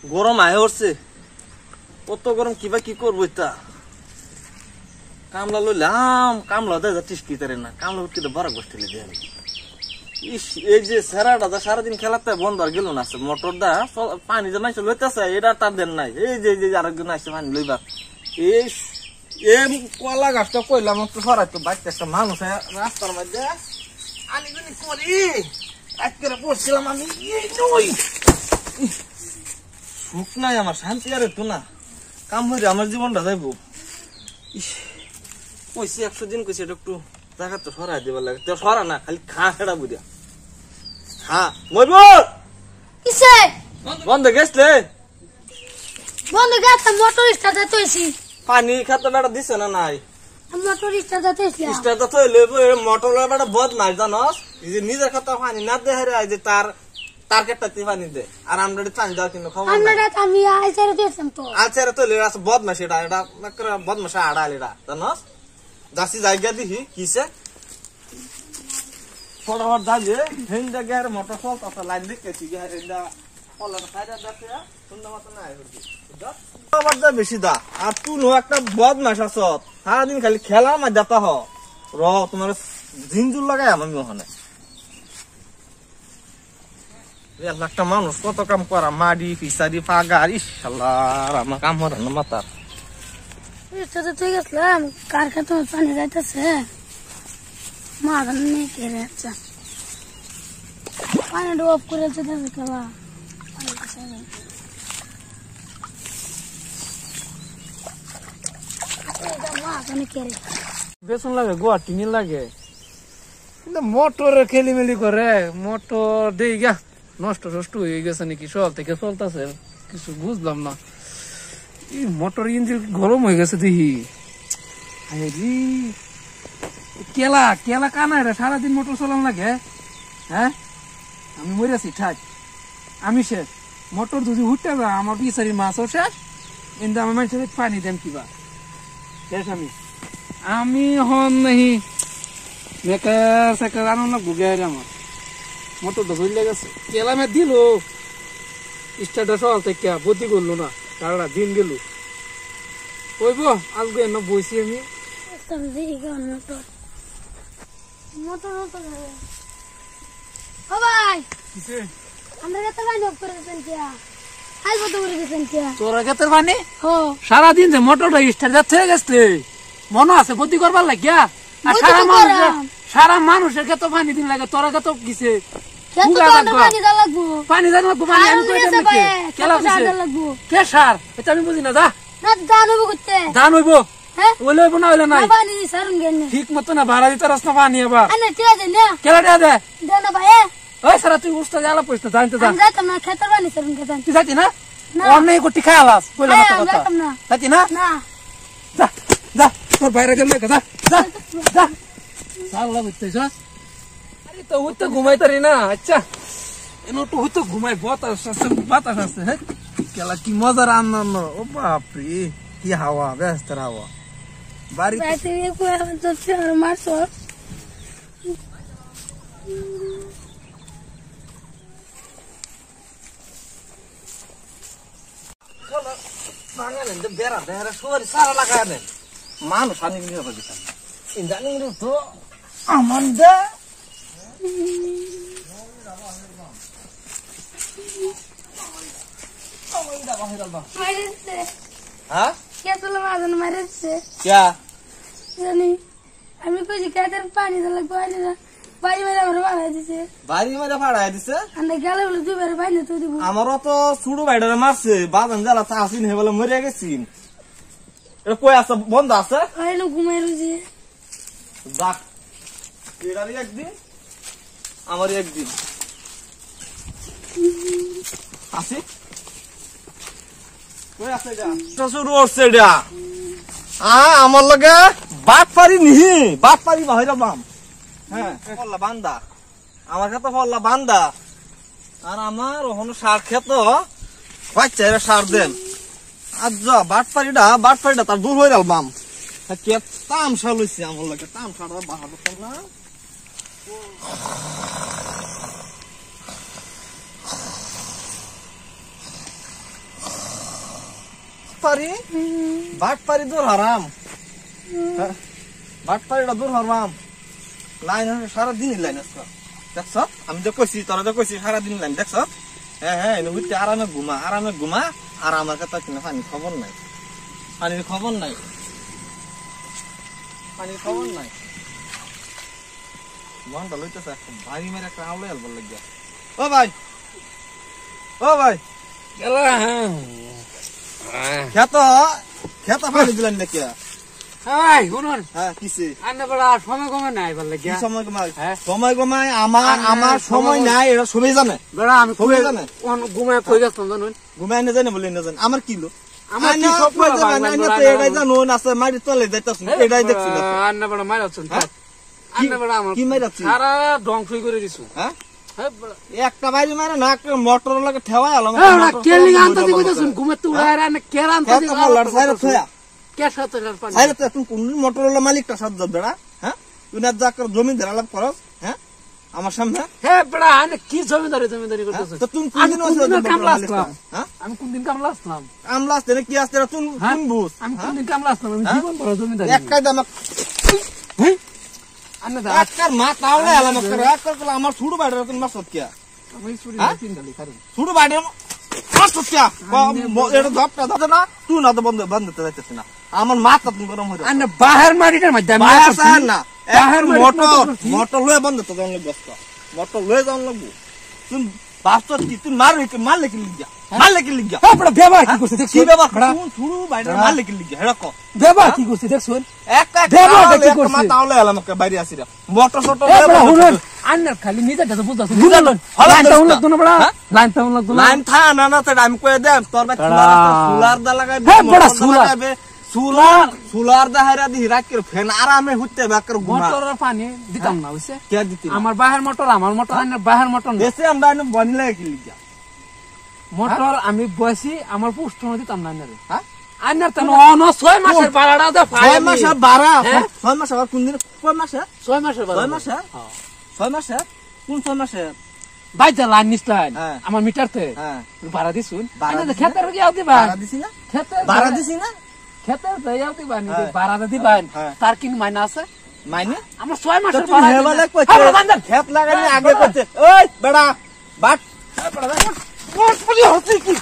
গরম আয় উঠছে, কত গরম কিবা কি করবো তা। কামলা লইলাম, কামলা দেখা টিসকি তারে না, কামলা উঠতে বড় গোষ্ঠী লেগে ইস। এই যে সেরাটা সারাদিন খেলাতে বন্ধ আর গেল না, মোটর দা পানি যে মাইছে লইতেছে এটা তার দেন নাই। এই যে আরেকজন আসছে পানি লইবা, এই কলা গাছটা কইলাম একটু সরাইতো, বাচ্চা একটা মানুষ রাস্তার মধ্যে আমি যদি করি আজকে পড়ছিলাম আমি। সুখ নাই আমার, শান্তি আর একটু না, কাম হইলে আমার জীবনটা যাইব। কইছি 100 দিন কইছি এটা একটু জায়গা তো সরাই দিবার লাগে, তো সরা না, খালি খা খেড়া বুঝা খা। মজবুর কিসে বন্ধ গেছলে, বন্ধ গেছে মোটর স্টার্ট হইছি। পানি খাতে বেড়া দিছে না নাই? মোটর স্টার্ট হইছি, স্টার্ট তো হইলে মোটর বেড়া বদ নাই জানস, এই যে নিজের খাতা পানি না দে হেরে আই যে তার কেটটাতে পানি দে, আর আমরা পানি দাও কিন্তু খবর আমরা আমি আইছারে দিয়েছিলাম তো। আচ্ছা তো লে আছে বদমাশ, এটা বদমাশ আড়াল এটা জানস। যাচ্ছি জায়গা দেখি কিসে ফটাফট যাবে হেন্দা গের মোটর চলতেছে, লাইন দেখতেছি হেন্দা কলার সাইডে যাচ্ছে সুন্দর মতো না আবার দা বেশি দা। আর তুই একটা বদমাশ আছ, সারাদিন খালি খেলার মাঝে যাতা হ র তোমার ঝিনজুর লাগাই আমি ওখানে। একটা মানুষ কত কাম করা, মাড়ি ফিসারি ফাগার, ইসাল্লাহ আমার কাম হর না মাতার। স্টার্ট হয়ে গেছিলাম, কার খেতে পানি যাইতেছে, মা নিয়ে কেড়ে যাচ্ছে, পানিটা অফ করে যেতেছে খেলা। বেসন লাগে গোয়া টিনি লাগে, কিন্তু মোটরে খেলিমেলি করে, মোটর দিয়ে গা নষ্ট টষ্ট হয়ে গেছে নাকি, সল থেকে চলতেছে কিছু বুঝলাম না। এই মোটর ইঞ্জিন গরম হয়ে গেছে দেখি। কেলা কেলা কানা রে, সারাদিন মোটর চালান লাগে। হ্যাঁ আমি মরেছি ঠাক, আমি শেষ। মোটর যদি উঠতে যা আমার বিচারি মাছও শেষ, কিন্তু আমার মানুষের পানি দেন কিবা শেষ। আমি হন নাহি মেকার সেকার আনো না ভুগে আমার মোটরটা ধরলে গেছে। কেলামে দিল স্টার্টটা সকাল থেকে বদি করলো না, সারাটা দিন গেল। কইব আজকে এনে বইছি আমি। সারাদিন যে মোটরটা স্টার্ট হয়ে গেছে মনে আছে বদি করবার লাগিয়া, আর সারা মানুষের ক্ষেত্রে পানি দিন লাগে, তোরা কত গেছে পানি জান লাগবো, পানি আমি কে সার এটা আমি বুঝি না। যা ধান হইব ওইলে হইব না হইলে নাই, ঠিক মতো না ভাড়া দিতে রাস্তা পানি আবার কেলা দে ওই সারা তুই উস্তা জ্বালা পড়িস না, জানতে তুই যাইতি না অনেক গোটি খায়ালাস বলে যাইতি না, যা যা তোর বাইরে গেলে যা যা যা সারা বুঝতেছ। আরে তো উঠতে ঘুমাই তারি না। আচ্ছা এনে তো হইতো ঘুমাই, বাতাস আছে বাতাস আছে। হ্যাঁ কেলা কি মজার আনন্দ, ও বাপরে কি হাওয়া, ব্যস্ত হাওয়া বাড়ি মারছ। বেড়া বেড়া সরি সারা লাগায় নেন মানুষ আনি জানি তো আমার দা আমি কইছি খেতের পানি বাড়ি মেরে আমার ভাড়া দিছে, বাড়ি মেরে ভাড়া দিছে। গেলে বলে দুবার পানি তো দিব। আমারও তো ছোট ভাইটারে মারছে, বাজান জ্বালা তা আসিন হে বলে মরে গেছি। এটা কই আছে, বন্ধ আছে ঘুমাই রয়েছে। যাক এটারই একদিন আমারই একদিন আসি শুরু করছে এটা। আমার লগে বাদ পারি নিহি, বাদ পারি বাহিরা বাম। হ্যাঁ বান্দা আমার খেতে ফল্লা বান্দা, আর আমার ওখানে সার খেত বাচ্চা এরা সার দেন। আর যা বাদ পারিটা তার দূর হয়ে গেল বাম। তামসা লইছে আমার লগে, তামসাটা বাহাদুর না। বাটপারি দূর হারাম, বাটপারিটা দূর হারাম। লাইন সারাদিনই লাইন আছে দেখছ, আমি যে কইছি তোরা যে কইছি সারাদিন লাইন দেখছ। হ্যাঁ হ্যাঁ বুঝতে আরামে ঘুমা আর আমার কথা কিনা পানির খবর নাই, পানির খবর নাই, পানির খবর নাই। মনটা লইতেছে ভারী মেরে একটা আওলে আলবার লাগিয়া। ও ভাই খেত পানি দিলেন নাকি? সময় কমায় আমার সময় নাই, এটা সবাই জানে। আমি ঘুমায় কই গেছিলাম জানুন, ঘুমায় না জানে বলে না জানে আমার কি এটাই জানো আছে মারি তলে যাইতাছি এটাই দেখছি কি মাইরাচ্ছি সারা ধ্বংস করে দিছো। হ্যাঁ একটা বাইরে মারে না একটা মোটর লাগে ঠেওয়াই আলাম কেলিং আনতাছি কইতাছুন ঘুমাতে উড়ায় আর কের আনতাছি তুমি কোন মোটর মালিকটা সাথ যাবে বেড়া? হ্যাঁ তুই না যা কর জমিদার আলাপ করস? হ্যাঁ আমার সামনে কি জমিদারি করতেছ? তুমি আমি কোনদিন কামলা আসলাম? কামলা আসতে কি আসতে তুই বুঝ আমি কোনদিন কামলা আসলাম? আমি জীবন বড় জমিদারি আমার ছোট বাড়ির মাসত কিয়া ছোট বাড়ির তুই না তো বন্ধ যাইতেছি না আমার মাথা তুমি গরম হয়ে বাহার মারিটার মধ্যে না মোটর লয়ে বন্ধ তো মোটর লয়ে যাওয়ান লাগবো। তুমি বাস্তব কি তুই মারলে কি লিখিয়া ব্যবহার কি করছে দেখছি শুরু বাইরে মারলে কি লিখিয়া হেরক ব্যবহার কি করছে দেখছুন তাহলে আমাকে বাইরে আসি মোটর ছোট আন্নার খালি নিজে বুঝাচ্ছ লাইন থা না আমি কয়ে দে তোর সোলার দা লাগাইবে সোলার দা হাইরা দি রাখের ফ্যান আরামে হইতে বাকর মোটরের পানি দিতাম না বুঝছে কে দিতি আমার বাহের মোটর আন্নার বাহের মোটর দেশে আমরা বনি লাগে কি লিখিয়া মোটর আমি বসি আমার পুষ্ট দিতাম না হ্যাঁ আন্নার তেন 6 মাসের ভাড়াটা দে 6 মাসের ভাড়া 6 মাস আবার কোন দিন 6 মাসে 6 মাসের ভাড়া 6 মাসে 6 মাসে কোন 6 মাসে বাইজা লাইন নিছলাইন আমার মিটারতে ভাড়া দিছুন খেতের গিয়াও দিবা ভাড়া দিছি না খেতের ভাড়া দিছি না খেতের যাইও দিবা নি ভাড়া দিবান তার কি মাইনা আছে মাইনে আমার 6 মাসের ভাড়া হেবালে কইতে খেত লাগানি আগে কইতে ওই বেড়া বাট বড় বড় হচ্ছে কি